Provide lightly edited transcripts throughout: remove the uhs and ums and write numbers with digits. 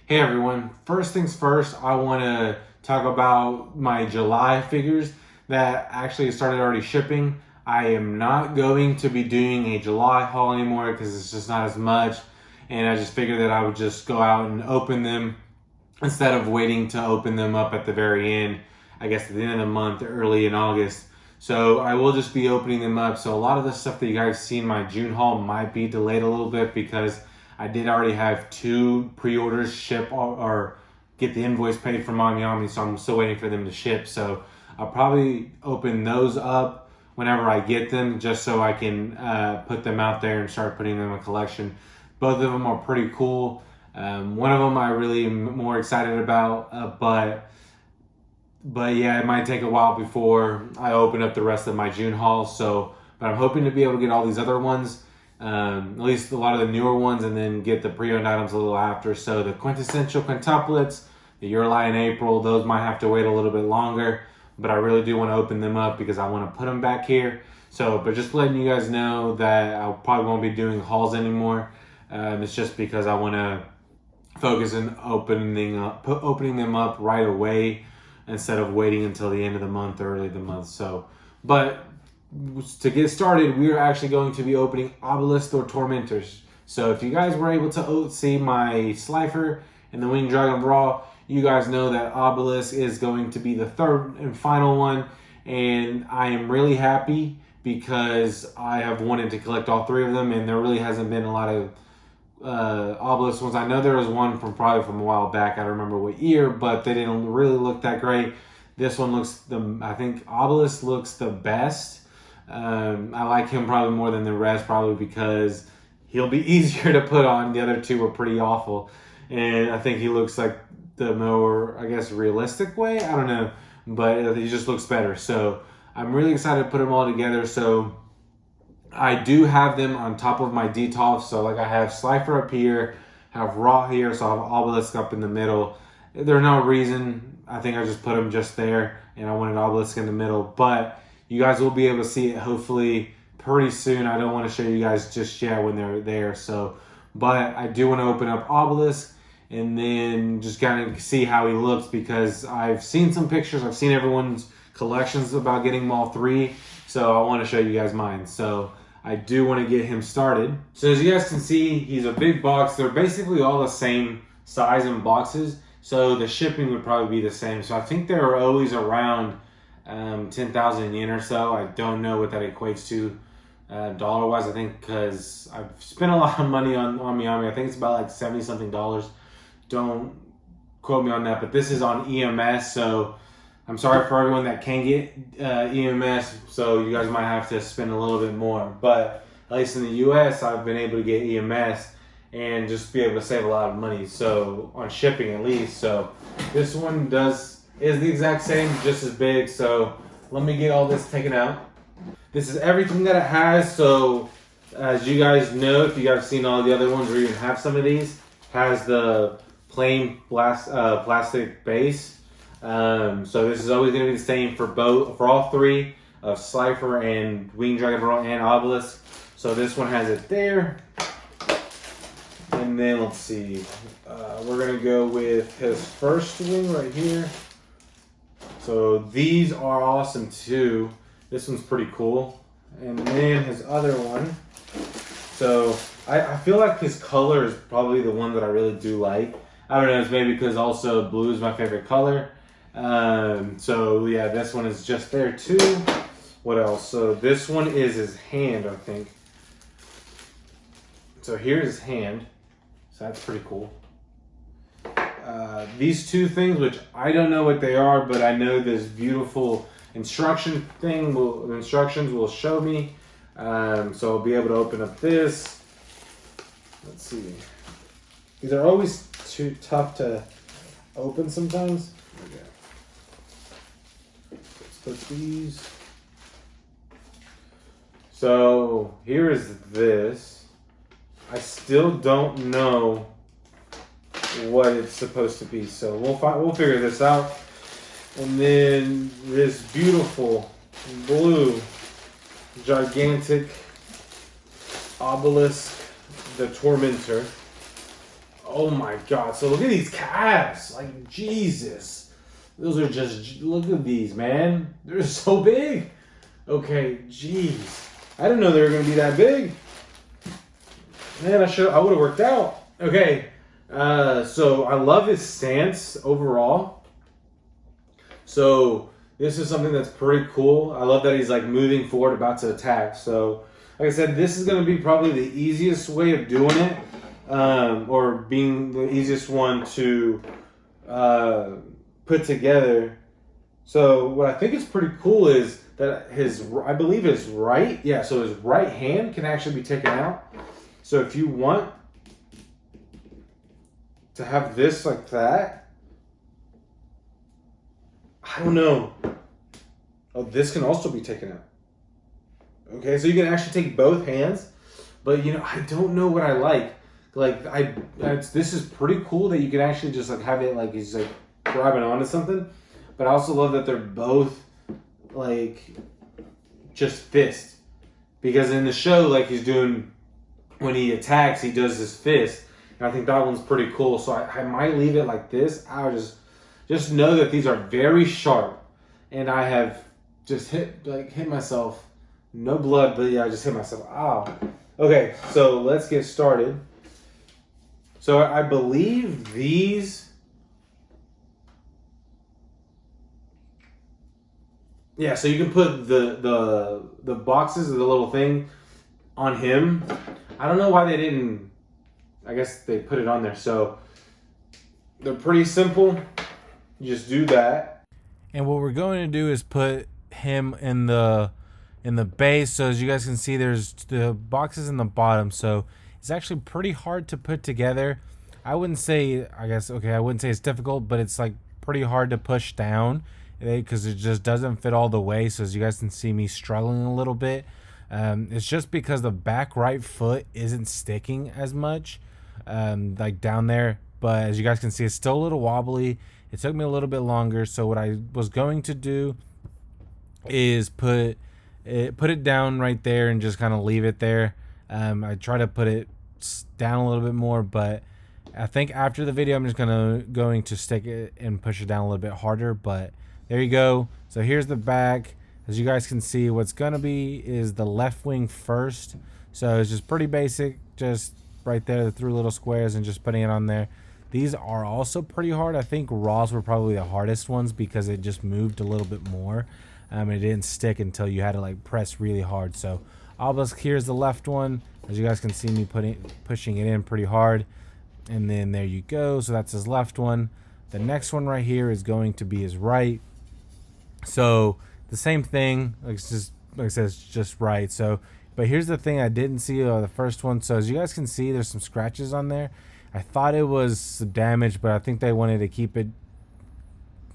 Hey everyone, first things first, I want to talk about my July figures that actually started already shipping. I am not going to be doing a July haul anymore because it's just not as much, and I just figured that I would just go out and open them instead of waiting to open them up at the very end, I guess at the end of the month, early in August. So I will just be opening them up. So a lot of the stuff that you guys see in my June haul might be delayed a little bit because I did already have 2 pre-orders ship or get the invoice paid from Miami, so I'm still waiting for them to ship. So I'll probably open those up whenever I get them, just so I can put them out there and start putting them in a collection. Both of them are pretty cool. One of them I really am more excited about, but yeah, it might take a while before I open up the rest of my June haul. So, but I'm hoping to be able to get all these other ones. At least a lot of the newer ones, and then get the pre-owned items a little after. So the quintessential quintuplets, the Urli in April, those might have to wait a little bit longer, but I really do want to open them up because I want to put them back here. So, but just letting you guys know that I probably won't be doing hauls anymore. It's just because I want to focus on opening them up right away instead of waiting until the end of the month or early the month. So, but to get started, we are actually going to be opening Obelisk or Tormentors. So if you guys were able to see my Slifer and the Winged Dragon Raw, you guys know that Obelisk is going to be the third and final one. And I am really happy because I have wanted to collect all 3 of them, and there really hasn't been a lot of Obelisk ones. I know there was one probably from a while back. I don't remember what year, but they didn't really look that great. This one looks, I think Obelisk looks the best. I like him probably more than the rest, probably because he'll be easier to put on. The other 2 were pretty awful, and I think he looks like the more, I guess, realistic way. I don't know, but he just looks better. So I'm really excited to put them all together. So I do have them on top of my Detolf. So like I have Slifer up here, have Raw here, so I have Obelisk up in the middle. There's no reason. I think I just put them just there, and I wanted Obelisk in the middle, but you guys will be able to see it hopefully pretty soon. I don't want to show you guys just yet when they're there. So, but I do want to open up Obelisk and then just kind of see how he looks, because I've seen some pictures. I've seen everyone's collections about getting them all 3. So I want to show you guys mine. So I do want to get him started. So as you guys can see, he's a big box. They're basically all the same size in boxes. So the shipping would probably be the same. So I think they're always around 10,000 yen or so. I don't know what that equates to dollar-wise. I think because I've spent a lot of money on Miami. I think it's about like $70 something. Don't quote me on that, but this is on EMS. So I'm sorry for everyone that can get EMS. So you guys might have to spend a little bit more. But at least in the US, I've been able to get EMS and just be able to save a lot of money. So on shipping at least. So this one is the exact same, just as big. So let me get all this taken out. This is everything that it has. So as you guys know, if you guys have seen all the other ones or even have some of these, has the plain plastic base. So this is always going to be the same for all 3 of Slifer and Winged Dragon Raw and Obelisk. So this one has it there. And then let's see, we're going to go with his first wing right here. So these are awesome too. This one's pretty cool. And then his other one. So I feel like his color is probably the one that I really do like. I don't know, it's maybe because also blue is my favorite color. So yeah, this one is just there too. What else? So this one is his hand, I think. So here's his hand. So that's pretty cool. These 2 things, which I don't know what they are, but I know this beautiful instructions will show me. So I'll be able to open up this. Let's see. These are always too tough to open sometimes. Okay. Let's put these. So here is this. I still don't know what it's supposed to be, so we'll figure this out. And then this beautiful blue gigantic Obelisk, the Tormentor. Oh my God. So look at these calves. Like, Jesus. Those are just, look at these, man. They're so big. Okay, jeez. I didn't know they were going to be that big. Man, I would have worked out. Okay. So I love his stance overall. So this is something that's pretty cool. I love that he's like moving forward, about to attack. So like I said, this is going to be probably the easiest way of doing it, or being the easiest one to put together. So what I think is pretty cool is that I believe his right hand can actually be taken out. So if you want to have this like that, I don't know. Oh, this can also be taken out. Okay, so you can actually take both hands, but I don't know what I like. This is pretty cool that you can actually just like have it like he's like grabbing onto something, but I also love that they're both like just fist, because in the show, like he's doing when he attacks, he does his fist, and I think that one's pretty cool. So I might leave it like this. I'll just know that these are very sharp, and I have just hit myself. No blood, but yeah, I just hit myself. Ow. Okay, so let's get started. So I believe these. Yeah, so you can put the boxes of the little thing on him. I don't know why they didn't. I guess they put it on there. So they're pretty simple. You just do that. And what we're going to do is put him in the base. So as you guys can see, there's the boxes in the bottom. So it's actually pretty hard to put together. I wouldn't say it's difficult, but it's like pretty hard to push down because it just doesn't fit all the way. So as you guys can see me struggling a little bit. It's just because the back right foot isn't sticking as much like down there. But as you guys can see, it's still a little wobbly. It took me a little bit longer. So what I was going to do is put it down right there and just kind of leave it there. I try to put it down a little bit more, but I think after the video I'm just going to stick it and push it down a little bit harder. But there you go. So here's the back. As you guys can see, what's gonna be is the left wing first. So it's just pretty basic, just right there, the 3 little squares, and just putting it on there. These are also pretty hard. I think Raws were probably the hardest ones because it just moved a little bit more. It didn't stick until you had to like press really hard. So Obelisk, here's the left one. As you guys can see me pushing it in pretty hard. And then there you go. So that's his left one. The next one right here is going to be his right. So the same thing, like I said, it's just right. So, but here's the thing I didn't see the first one. So as you guys can see, there's some scratches on there. I thought it was some damage, but I think they wanted to keep it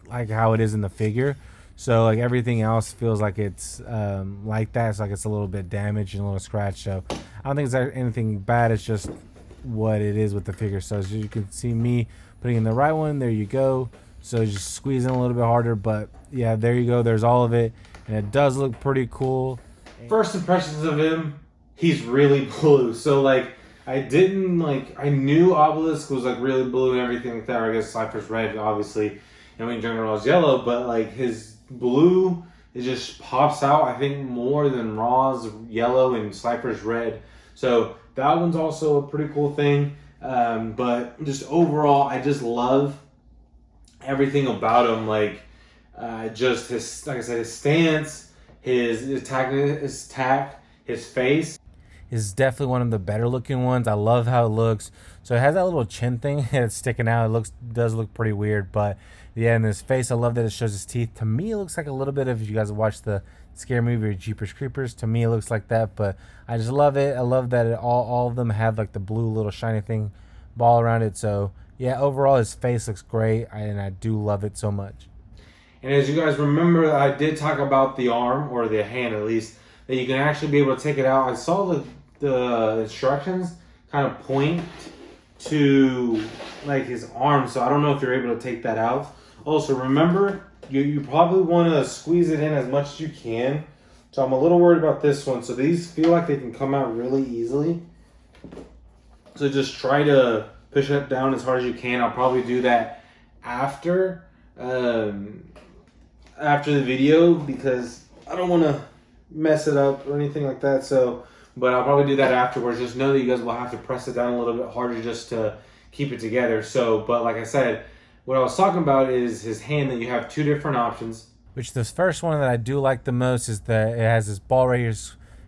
like how it is in the figure. So like everything else feels like it's like that. It's like it's a little bit damaged and a little scratch. So I don't think it's anything bad. It's just what it is with the figure. So as you can see me putting in the right one, there you go. So just squeeze in a little bit harder, but yeah, there you go. There's all of it, and it does look pretty cool. First impressions of him, he's really blue. So like I knew Obelisk was like really blue and everything like that. Or I guess Cypher's red, obviously, and when General was yellow, but like his blue, it just pops out. I think more than Raw's yellow and Cypher's red. So that one's also a pretty cool thing. But just overall, I just love everything about him. Like just his, like I said, his stance, his attack, his face is definitely one of the better looking ones. I love how it looks. So it has that little chin thing that's sticking out. It does look pretty weird, but yeah, in his face, I love that it shows his teeth. To me, it looks like a little bit of, if you guys watched the scary movie or Jeepers Creepers, to me it looks like that, but I just love it. I love that all of them have like the blue little shiny thing ball around it. So yeah, overall his face looks great, and I do love it so much. And as you guys remember, I did talk about the arm, or the hand at least, that you can actually be able to take it out. I saw the instructions kind of point to like his arm, so I don't know if you're able to take that out. Also, remember, you probably want to squeeze it in as much as you can. So I'm a little worried about this one. So these feel like they can come out really easily. So just try to push it down as hard as you can. I'll probably do that after after the video because I don't want to mess it up or anything like that. So, but I'll probably do that afterwards. Just know that you guys will have to press it down a little bit harder just to keep it together. So, but like I said, what I was talking about is his hand, that you have two different options. Which this first one that I do like the most is that it has this ball right here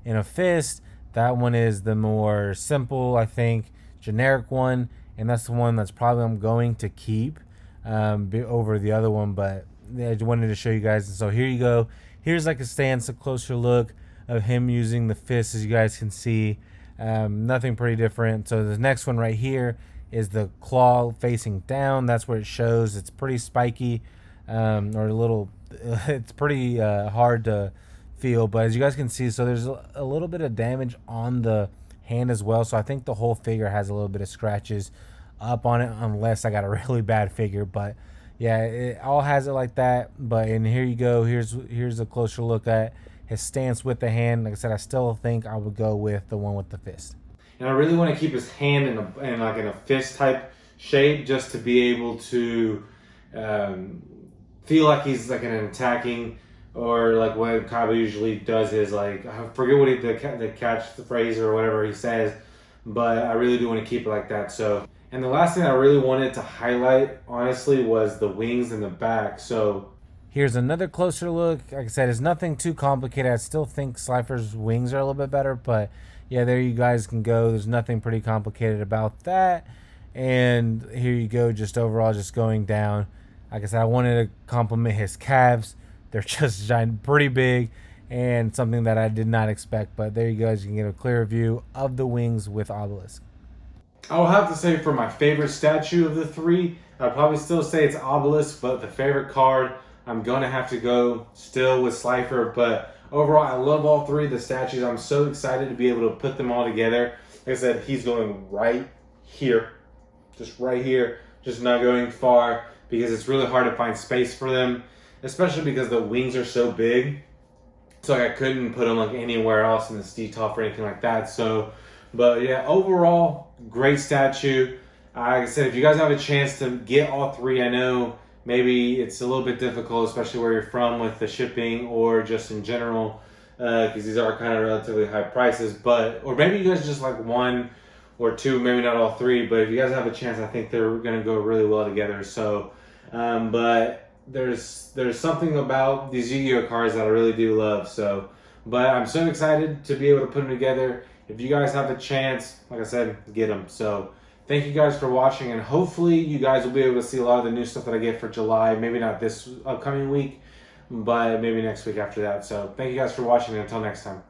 in a fist. That one is the more simple, I think, generic one, and that's the one that's probably I'm going to keep over the other one. But I just wanted to show you guys. And so here you go. Here's like a stance, a closer look of him using the fist, as you guys can see. Nothing pretty different. So the next one right here is the claw facing down. That's where it shows. It's pretty spiky, or a little. It's pretty hard to feel, but as you guys can see, so there's a little bit of damage on the hand as well. So I think the whole figure has a little bit of scratches up on it, unless I got a really bad figure. But yeah, it all has it like that. But and here you go. Here's a closer look at his stance with the hand. Like I said, I still think I would go with the one with the fist. And I really want to keep his hand in a fist type shape, just to be able to feel like he's like an attacking, or like what Kaiba usually does is like, I forget what the catch the phrase or whatever he says, but I really do want to keep it like that. So, and the last thing I really wanted to highlight, honestly, was the wings in the back. So here's another closer look. Like I said, it's nothing too complicated. I still think Slifer's wings are a little bit better, but yeah, there you guys can go. There's nothing pretty complicated about that. And here you go, just overall, just going down. Like I said, I wanted to compliment his calves. They're just giant, pretty big, and something that I did not expect. But there you guys can get a clear view of the wings with Obelisk. I'll have to say, for my favorite statue of the three, I'd probably still say it's Obelisk, but the favorite card, I'm going to have to go still with Slifer. But overall, I love all three of the statues. I'm so excited to be able to put them all together. Like I said, he's going right here. Just right here. Just not going far, because it's really hard to find space for them, especially because the wings are so big. So like I couldn't put them like anywhere else in this detail or anything like that. So, but yeah, overall, great statue. Like I said, if you guys have a chance to get all three, I know maybe it's a little bit difficult, especially where you're from with the shipping or just in general, because these are kind of relatively high prices. But, or maybe you guys just like one or two, maybe not all three. But if you guys have a chance, I think they're going to go really well together. So, but there's something about these Yu-Gi-Oh cards that I really do love. So, but I'm so excited to be able to put them together. If you guys have the chance, like I said, get them. So thank you guys for watching, and hopefully you guys will be able to see a lot of the new stuff that I get for July. Maybe not this upcoming week, but maybe next week after that. So thank you guys for watching, and until next time.